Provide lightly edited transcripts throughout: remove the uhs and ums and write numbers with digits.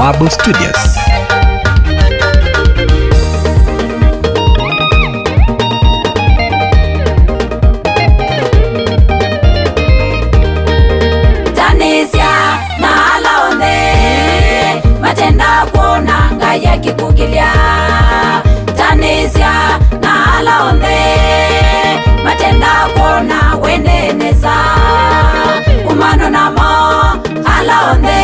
Moabu Studios. Matenda kuona ngaya kikukilia tanisya na ala onde matenda kuona wendeneza umano namo ala onde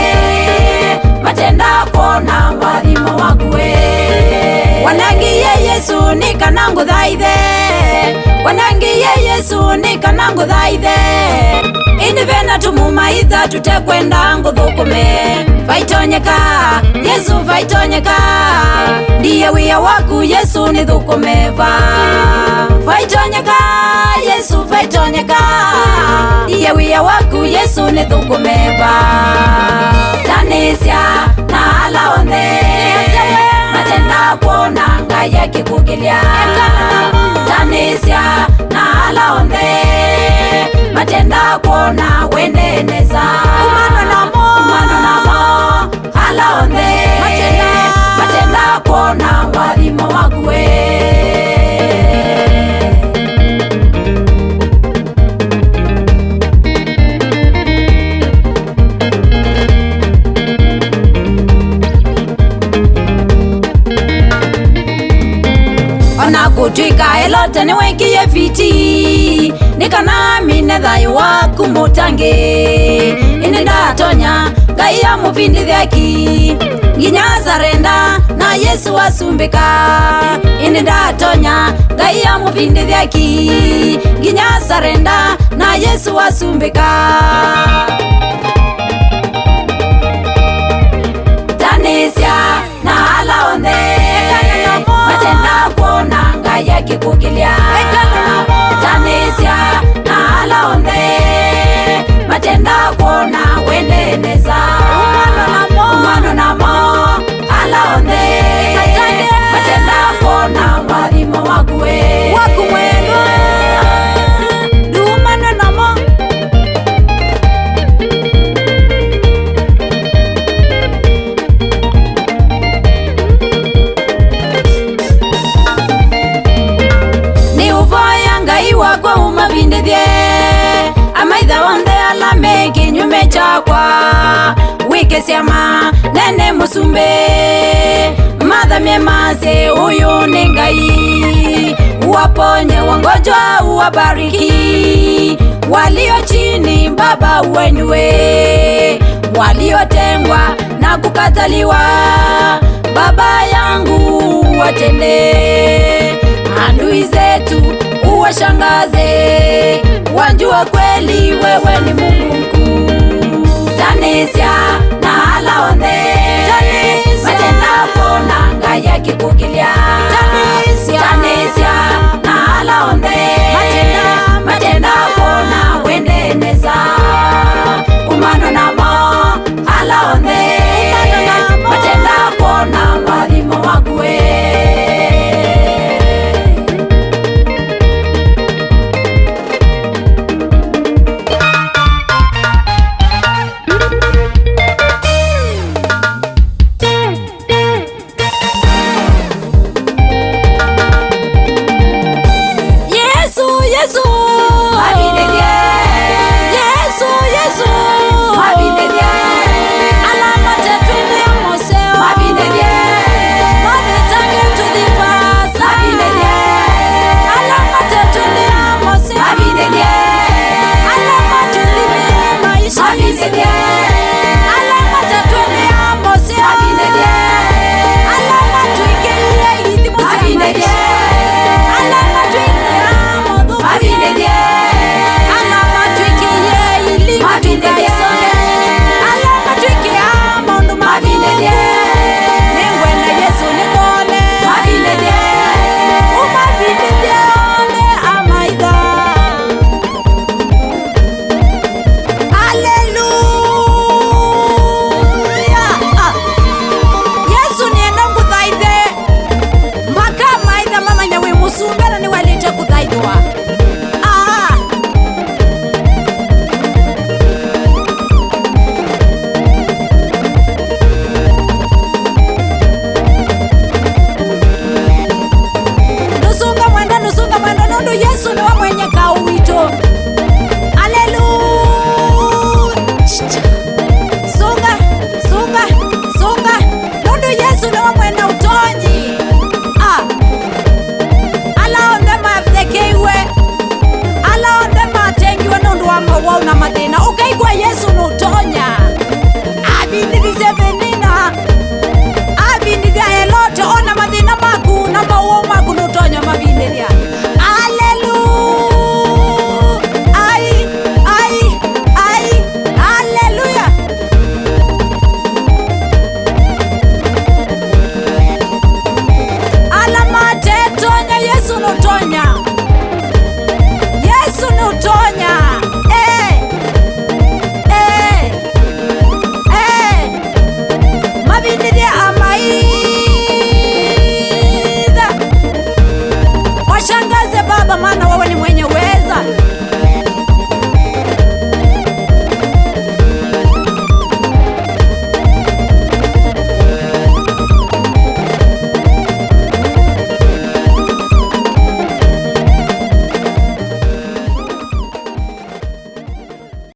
matenda kuona wadhimo wakue wanangiye Yesu nikanangu thaithe wanangiye Yesu nikanangu thaithe ini vena tumumaitha tutekwenda nguthukume vaitonyeka Yesu vaitonyeka ndiye wia waku Yesu nithukumeva vaitonyeka Yesu vaitonyeka ndiye wia waku Yesu nithukumeva tanisya na ala onthe matenda kuona ngaya kikukilia tanisya na ala onthe matenda kuona wendeneza umano namo ala onthe matenda kuona wadhimo wakue ona kutwika elote niwekie fiti nikanamine thayo waku mutangi ini ndatonya ngai ya muvindi thiaki nginya sarenda na Yesu asumbika ini ndatonya ngai ya muvindi thiaki nginya sarenda na Yesu asumbika tanisya na ala onthe matenda kuona ngaya kikukilia tanisya na ala onthe matenda kuona wendeneza umano namo ala onthe matenda kuona wadhimo wakue wakumweno umano namo ni uvoya ngai wakwa umavindithye amaitha onthe ala me kinyume chakwa wike syama nene musumbe mathamie mase uyu ni ngai waponye wangojwa uwabariki walio chini baba uwainue waliotengwa na kukataliwa baba yangu watende adui zetu uwashangaze wanjua kweli wewe ni Mungu mkuu tanisya na ala onthe matenda kuona ngaya kikukilia tanisya na ala onthe matenda kuona wendeneza umano namo ala onthe matenda kuona wadhimo wakue yeah.